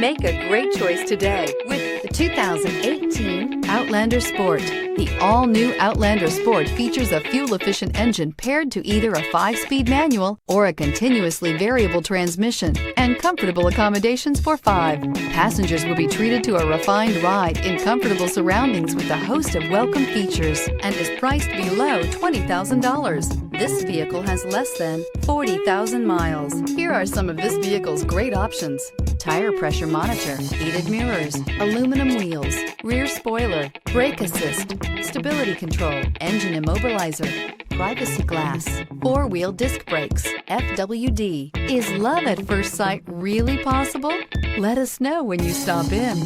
Make a great choice today with the 2018 Outlander Sport. The all-new Outlander Sport features a fuel-efficient engine paired to either a 5-speed manual or a continuously variable transmission and comfortable accommodations for 5. Passengers will be treated to a refined ride in comfortable surroundings with a host of welcome features and is priced below $20,000. This vehicle has less than 40,000 miles. Here are some of this vehicle's great options: tire pressure monitor, heated mirrors, aluminum wheels, rear spoiler, brake assist, stability control, engine immobilizer, privacy glass, 4-wheel disc brakes, FWD. Is love at first sight really possible? Let us know when you stop in.